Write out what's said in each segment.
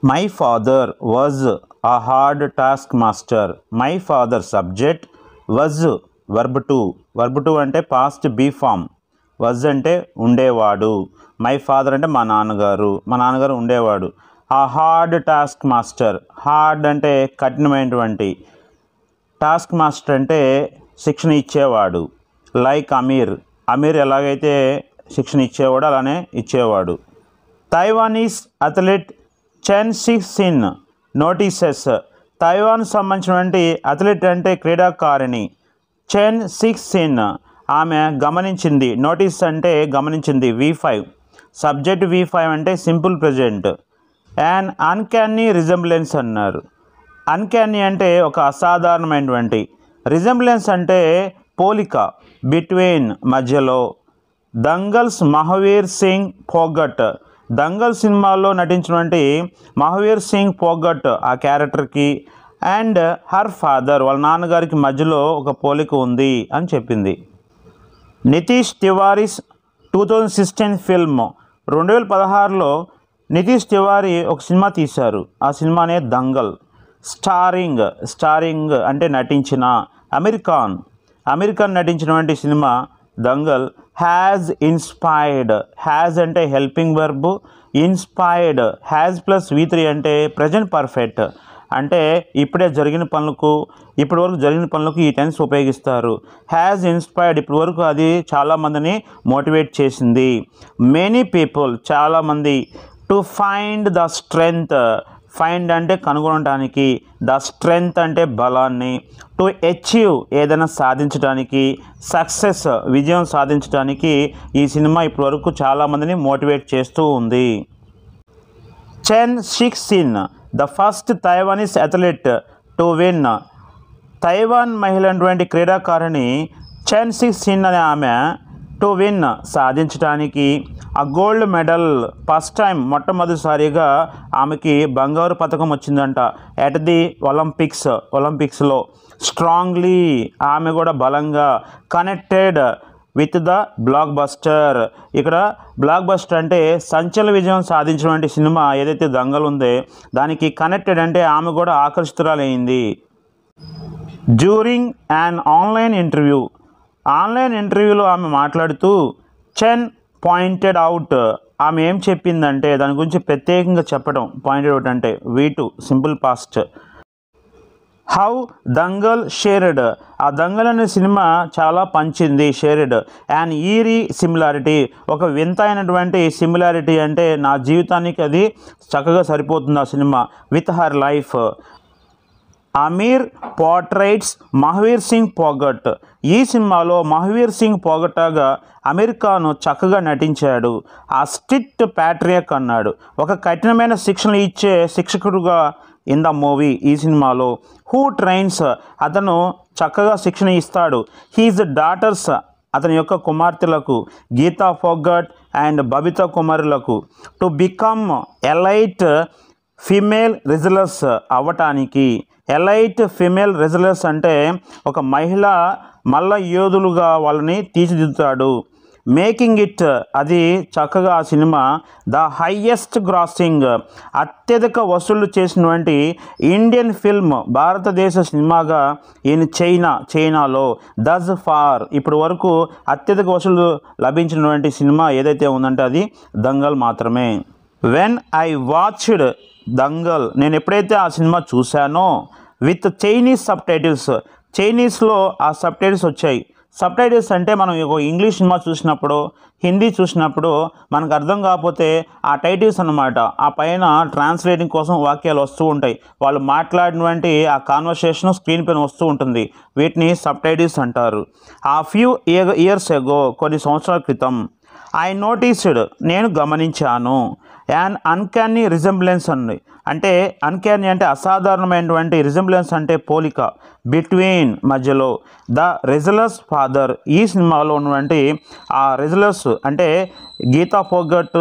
My father was a hard taskmaster. My father subject, was verb 2 అంటే past be form, was అంటే ఉండేవాడు, my father అంటే మా నాన్నగారు ఉండేవాడు. ఆ హార్డ్ టాస్క్ మాస్టర్, హార్డ్ అంటే కఠినమైనటువంటి, టాస్క్ మాస్టర్ అంటే శిక్షణ ఇచ్చేవాడు. లైక్ అమీర్ ఎలాగైతే శిక్షణ ఇచ్చేవాడు అలానే ఇచ్చేవాడు. తైవానీస్ అథ్లెట్ చెన్ సిక్సిన్ నోటీసెస్. తైవాన్ సంబంధించినటువంటి అథ్లెట్ అంటే క్రీడాకారిణి చెన్ సిక్సిన్ ఆమె గమనించింది. నోటీస్ అంటే గమనించింది. V5 సబ్జెక్ట్, V5 అంటే సింపుల్ ప్రజెంట్. అండ్ అన్క్యానీ రిజెంబ్లెన్స్ అన్నారు. అన్క్యానీ అంటే ఒక అసాధారణమైనటువంటి, రిజెంబ్లెన్స్ అంటే పోలిక, బిట్వీన్ మధ్యలో. దంగల్స్ మహావీర్ సింగ్ ఫోగట్. దంగల్ సినిమాలో నటించినటువంటి మహావీర్ సింగ్ ఫోగట్ ఆ క్యారెక్టర్కి అండ్ హర్ ఫాదర్ వాళ్ళ నాన్నగారికి మధ్యలో ఒక పోలిక ఉంది అని చెప్పింది. నితీష్ తివారీస్ 2016 ఫిల్మ్. 2016లో నితీష్ తివారీ ఒక సినిమా తీశారు. ఆ సినిమానే దంగల్. స్టారింగ్ అంటే నటించిన. అమీర్ ఖాన్ నటించినటువంటి సినిమా దంగల్. హ్యాజ్ ఇన్స్పైర్డ్, హ్యాజ్ అంటే helping verb, inspired has plus V3 అంటే ప్రజెంట్ పర్ఫెక్ట్, అంటే ఇప్పటి వరకు జరిగిన పనులకు ఈ టెన్స్ ఉపయోగిస్తారు. హ్యాజ్ ఇన్స్పైర్డ్ ఇప్పటి వరకు అది చాలామందిని మోటివేట్ చేసింది. మెనీ పీపుల్ చాలామంది. To find the strength, find అంటే కనుగొనడానికి, ద స్ట్రెంగ్త్ అంటే బలాన్ని, టు అచీవ్ ఏదైనా సాధించడానికి, సక్సెస్ విజయం సాధించడానికి ఈ సినిమా ఇప్పటివరకు చాలామందిని మోటివేట్ చేస్తూ ఉంది. Chen Shixin the first Taiwanese athlete to win. Taiwan మహిళ అటువంటి క్రీడాకారిణి చెన్ సిక్సిన్ అనే ఆమె టు విన్ సాధించడానికి, ఆ గోల్డ్ మెడల్ ఫస్ట్ టైం మొట్టమొదటిసారిగా ఆమెకి బంగారు పథకం వచ్చిందంట ఎట్ ది ఒలింపిక్స్లో. స్ట్రాంగ్లీ ఆమె కూడా బలంగా. Connected with the block buster. ఇక్కడ బ్లాక్ బస్టర్ అంటే సంచలన విజయం సాధించినటువంటి సినిమా ఏదైతే దంగల్ ఉందో దానికి కనెక్టెడ్ అంటే ఆమె కూడా ఆకర్షితురాలైంది. డ్యూరింగ్ యాన్ ఆన్లైన్ ఇంటర్వ్యూలో ఆమె మాట్లాడుతూ చెన్ పాయింటెడ్ అవుట్, ఆమె ఏం చెప్పిందంటే దాని గురించి ప్రత్యేకంగా చెప్పడం. పాయింటెడ్ అవుట్ అంటే V2 simple past. How Dangal shared, ఆ దంగల్ అనే సినిమా చాలా పంచింది. షేర్డ్ అండ్ ఈరీ సిమిలారిటీ, ఒక వింత అయినటువంటి సిమిలారిటీ అంటే నా జీవితానికి అది చక్కగా సరిపోతుంది ఆ సినిమా. With her life. Aamir portrays Mahavir Singh Phogat. ఈ సినిమాలో మహావీర్ సింగ్ ఫోగట్గా అమీర్ ఖాన్ చక్కగా నటించాడు. ఆ స్ట్రిక్ట్ ప్యాట్రియాక్ అన్నాడు, ఒక కఠినమైన శిక్షణ ఇచ్చే శిక్షకుడుగా ఇన్ ద మూవీ. ఈ సినిమాలో హూ ట్రైన్స్, అతను చక్కగా శిక్షణ ఇస్తాడు. హీజ్ డాటర్స్, అతని యొక్క కుమార్తెలకు, గీతా ఫోగట్ అండ్ బబితా కుమారులకు, to become elite female wrestlers అవ్వటానికి. ఎలైట్ ఫీమేల్ రెజ్లర్స్ అంటే ఒక మల్ల యోధులుగా వాళ్ళని తీర్చిదిద్దుతాడు. మేకింగ్ ఇట్, అది చక్కగా ఆ సినిమా ద హైయెస్ట్ గ్రాసింగ్, అత్యధిక వసూళ్లు చేసినటువంటి ఇండియన్ ఫిల్మ్, భారతదేశ సినిమాగా ఈయన చైనాలో దస్ ఫార్ ఇప్పటి వరకు అత్యధిక వసూళ్లు లభించినటువంటి సినిమా ఏదైతే ఉందంటే అది దంగల్ మాత్రమే. వెన్ ఐ వాచ్డ్ దంగల్, నేను ఎప్పుడైతే ఆ సినిమా చూశానో విత్ చైనీస్ సబ్ టైటిల్స్, చైనీస్లో ఆ సబ్ టైటిల్స్ వచ్చాయి. సబ్ టైటిల్స్ అంటే మనం ఇంగ్లీష్ సినిమా చూసినప్పుడు, హిందీ చూసినప్పుడు మనకు అర్థం కాకపోతే ఆ టైటిల్స్ అన్నమాట, ఆ పైన ట్రాన్స్లేటింగ్ కోసం వాక్యాలు వస్తూ ఉంటాయి. వాళ్ళు మాట్లాడినటువంటి ఆ కాన్వర్సేషన్ స్క్రీన్ పైన వస్తూ ఉంటుంది. వీటిని సబ్ టైటిల్స్ అంటారు. ఆ ఫ్యూ ఇయర్స్ ఎగో, కొన్ని సంవత్సరాల క్రితం, ఐ నోటీస్డ్ నేను గమనించాను. అండ్ అన్క్యానీ రిజెంబ్లెన్స్ అంటే అన్క్యానీ అంటే అసాధారణమైనటువంటి, రిజెంబ్లెన్స్ అంటే పోలిక, బిట్వీన్ మధ్యలో. ద రెజ్లర్స్ ఫాదర్, ఈ సినిమాలో ఉన్నటువంటి ఆ రెజ్లర్స్ అంటే గీతా ఫోగట్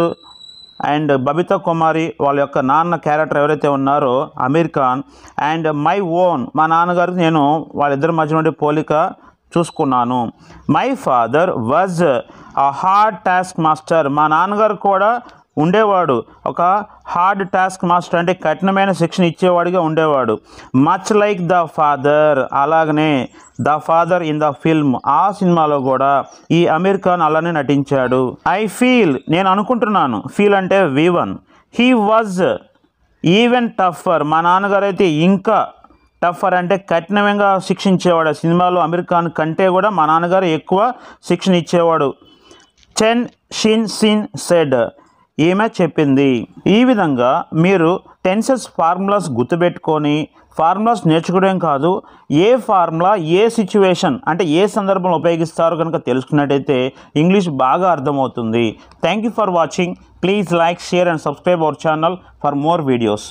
అండ్ బబితా కుమారి వాళ్ళ యొక్క నాన్న క్యారెక్టర్ ఎవరైతే ఉన్నారో Aamir Khan, and my own మా నాన్నగారికి నేను వాళ్ళిద్దరి మధ్య పోలిక చూసుకున్నాను. My father was a hard task master. మా నాన్నగారు కూడా ఉండేవాడు. ఒక హార్డ్ టాస్క్ మాస్టర్ అంటే కఠినమైన శిక్షణ ఇచ్చేవాడిగా ఉండేవాడు. మచ్ లైక్ ద ఫాదర్, అలాగనే the father in the film, ఆ సినిమాలో కూడా ఈ అమీర్ ఖాన్ అలానే నటించాడు. ఐ ఫీల్, నేను అనుకుంటున్నాను, ఫీల్ అంటే V1, హీ వాజ్ ఈవెన్ టఫర్, మా నాన్నగారు అయితే ఇంకా టఫర్ అంటే కఠినంగా శిక్షించేవాడు. ఆ సినిమాలో అమీర్ ఖాన్ కంటే కూడా మా నాన్నగారు ఎక్కువ శిక్షణ ఇచ్చేవాడు. చెన్ షిన్ సిన్ సెడ్, ఈమె చెప్పింది. ఈ విధంగా మీరు టెన్సెస్ ఫార్ములాస్ గుర్తుపెట్టుకొని ఫార్ములాస్ నేర్చుకోవడం కాదు, ఏ ఫార్ములా ఏ సిచ్యువేషన్ అంటే ఏ సందర్భంలో ఉపయోగిస్తారో కనుక తెలుసుకున్నట్టయితే ఇంగ్లీష్ బాగా అర్థమవుతుంది. Thank you for watching. Please like, share and subscribe our channel for more videos.